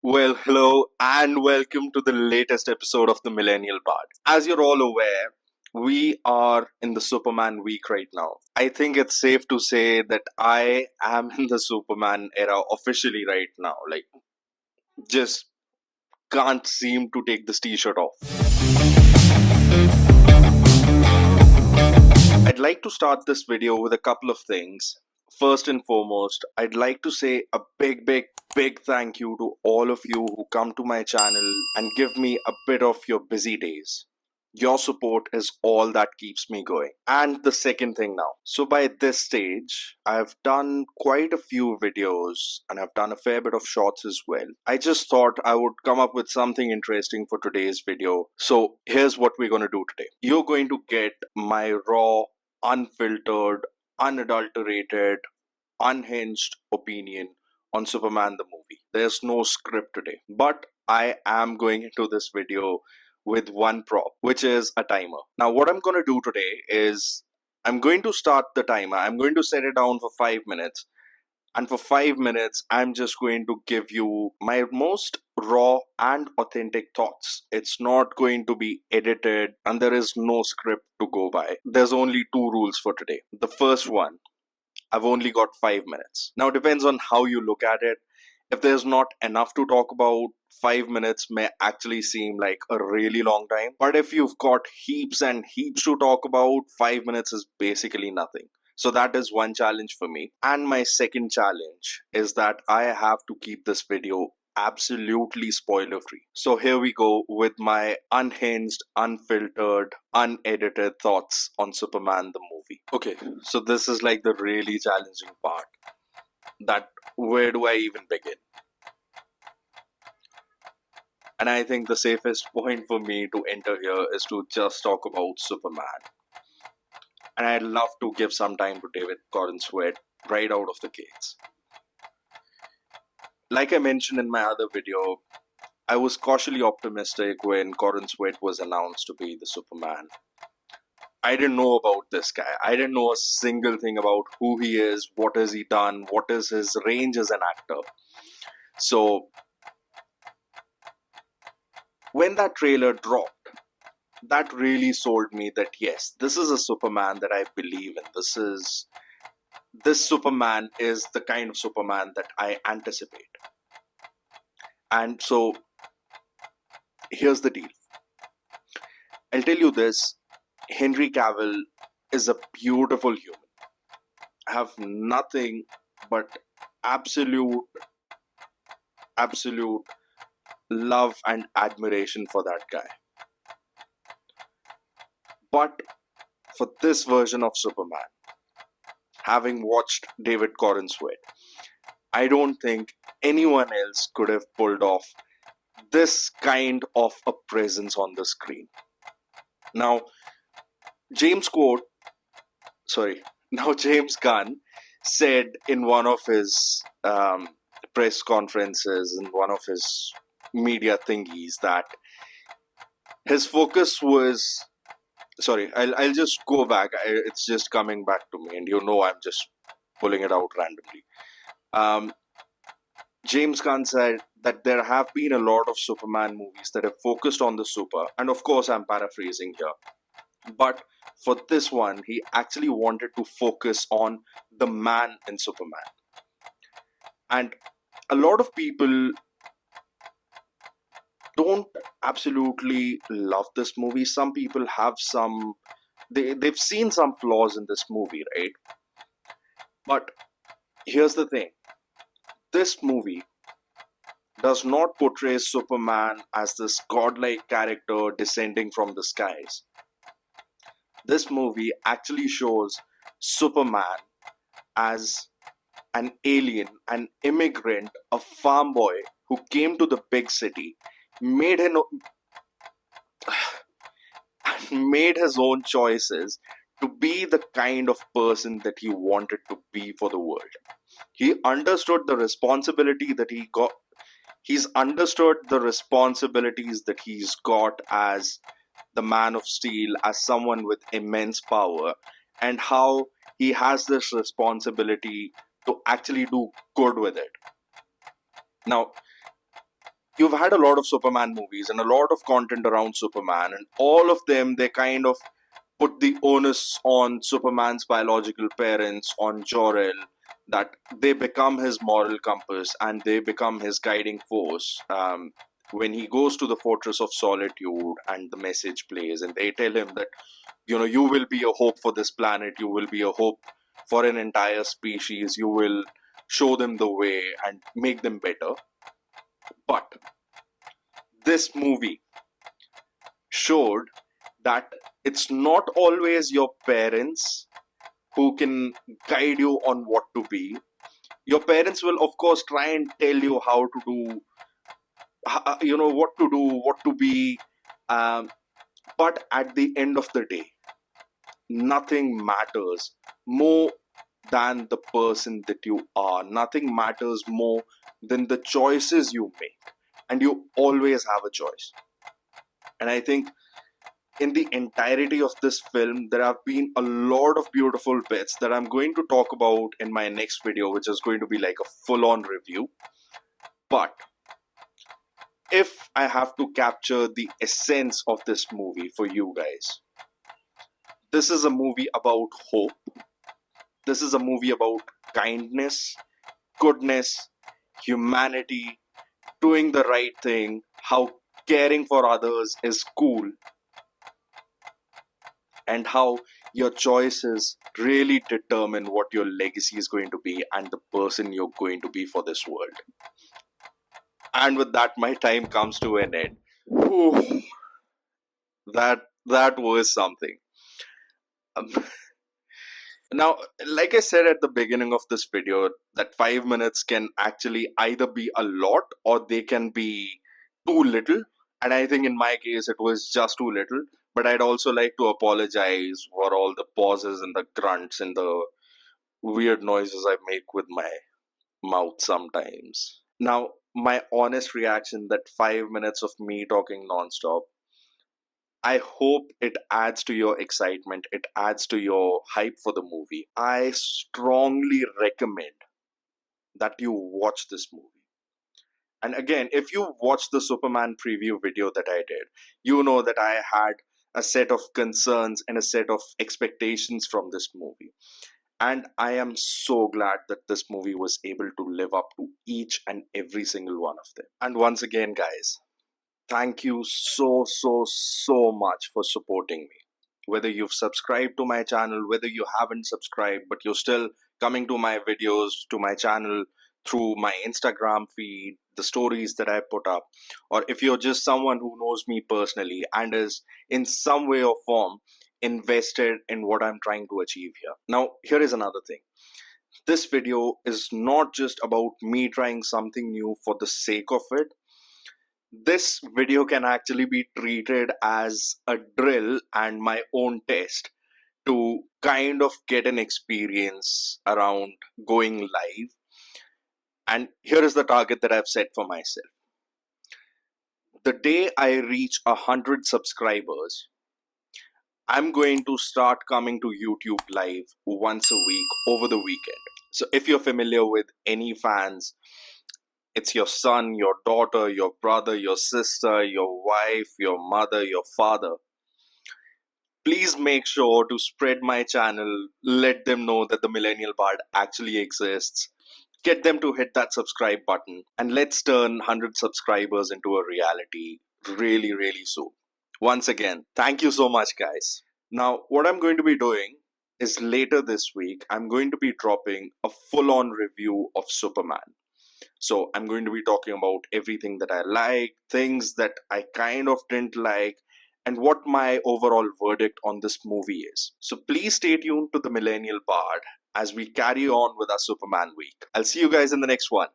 Well, hello and welcome to the latest episode of the Millennial Part. As you're all aware, we are in the Superman week right now. I think it's safe to say that I am in the Superman era officially right now. Just can't seem to take this t shirt off. I'd like to start this video with a couple of things. First and foremost, I'd like to say a big thank you to all of you who come to my channel and give me a bit of your busy days. Your support is all that keeps me going. And the second thing now. So by this stage, I've done quite a few videos and I've done a fair bit of shorts as well. I just thought I would come up with something interesting for today's video. So here's what we're going to do today. You're going to get my raw, unfiltered, unadulterated, unhinged opinion on Superman the movie. There's no script today. But I am going into this video with one prop, which is a timer. Now, what I'm going to do today is I'm going to start the timer. I'm going to set it down for 5 minutes. And for 5 minutes, I'm just going to give you my most raw and authentic thoughts. It's not going to be edited, and there is no script to go by. There's only two rules for today. The first one, I've only got 5 minutes. Now, it depends on how you look at it. If there's not enough to talk about, 5 minutes may actually seem like a really long time. But if you've got heaps and heaps to talk about, 5 minutes is basically nothing. So that is one challenge for me. And my second challenge is that I have to keep this video absolutely spoiler free. So here we go with my unhinged, unfiltered, unedited thoughts on Superman the movie. Okay, so this is like the really challenging part. That where do I even begin? And I think the safest point for me to enter here is to just talk about Superman. And I'd love to give some time to David Corenswet right out of the gates. Like I mentioned in my other video, I was cautiously optimistic when Corenswet was announced to be the Superman. I didn't know about this guy. I didn't know a single thing about who he is, what has he done, what is his range as an actor. So when that trailer dropped, that really sold me that yes, this is a Superman that I believe in. This Superman is the kind of Superman that I anticipate. And so here's the deal. I'll tell you this, Henry Cavill is a beautiful human. I have nothing but absolute love and admiration for that guy. But for this version of Superman, having watched David Corenswet, I don't think anyone else could have pulled off this kind of a presence on the screen. Now, James Gunn said in one of his press conferences, in one of his media thingies, that his focus was... Sorry, I'll just go back. It's just coming back to me, and I'm just pulling it out randomly. James Gunn said that there have been a lot of Superman movies that have focused on the super, and of course I'm paraphrasing here. But for this one, he actually wanted to focus on the man in Superman. And a lot of people don't absolutely love this movie. Some people have they've seen some flaws in this movie, right? But here's the thing. This movie does not portray Superman as this godlike character descending from the skies. This movie actually shows Superman as an alien, an immigrant, a farm boy who came to the big city, made his own choices to be the kind of person that he wanted to be for the world. He understood the responsibility that he got. He's understood the responsibilities that he's got as the Man of Steel, as someone with immense power, and how he has this responsibility to actually do good with it. Now, you've had a lot of Superman movies and a lot of content around Superman, and all of them, they kind of put the onus on Superman's biological parents, on Jor-El, that they become his moral compass and they become his guiding force. When he goes to the Fortress of Solitude and the message plays, and they tell him that, you will be a hope for this planet, you will be a hope for an entire species, you will show them the way and make them better. But this movie showed that it's not always your parents who can guide you on what to be. Your parents will, of course, try and tell you how to do, what to do, what to be. But at the end of the day, nothing matters more than the person that you are. Nothing matters more than the choices you make. And you always have a choice. And I think in the entirety of this film, there have been a lot of beautiful bits that I'm going to talk about in my next video, which is going to be like a full-on review. But if I have to capture the essence of this movie for you guys, this is a movie about hope. This is a movie about kindness, goodness, humanity, doing the right thing, how caring for others is cool, and how your choices really determine what your legacy is going to be and the person you're going to be for this world. And with that, my time comes to an end. Whew. That was something. Now, like I said at the beginning of this video, that 5 minutes can actually either be a lot or they can be too little. And I think in my case, it was just too little. But I'd also like to apologize for all the pauses and the grunts and the weird noises I make with my mouth sometimes. Now, my honest reaction, that 5 minutes of me talking nonstop, I hope it adds to your excitement, it adds to your hype for the movie. I strongly recommend that you watch this movie. And again, if you watch the Superman preview video that I did, you know that I had a set of concerns and a set of expectations from this movie. And I am so glad that this movie was able to live up to each and every single one of them. And once again, guys, thank you so much for supporting me. Whether you've subscribed to my channel, whether you haven't subscribed, but you're still coming to my videos, to my channel through my Instagram feed, the stories that I put up, or if you're just someone who knows me personally and is in some way or form invested in what I'm trying to achieve here. Now, here is another thing. This video is not just about me trying something new for the sake of it. This video can actually be treated as a drill and my own test to kind of get an experience around going live. And here is the target that I've set for myself. The day I reach 100 subscribers, I'm going to start coming to YouTube live once a week over the weekend. So if you're familiar with any fans, it's your son, your daughter, your brother, your sister, your wife, your mother, your father. Please make sure to spread my channel, let them know that the Millennial Bard actually exists. Get them to hit that subscribe button, and let's turn 100 subscribers into a reality really soon. Once again, thank you so much, guys. Now, what I'm going to be doing is later this week, I'm going to be dropping a full-on review of Superman. So I'm going to be talking about everything that I like, things that I kind of didn't like, and what my overall verdict on this movie is. So please stay tuned to the Millennial Bard as we carry on with our Superman week. I'll see you guys in the next one.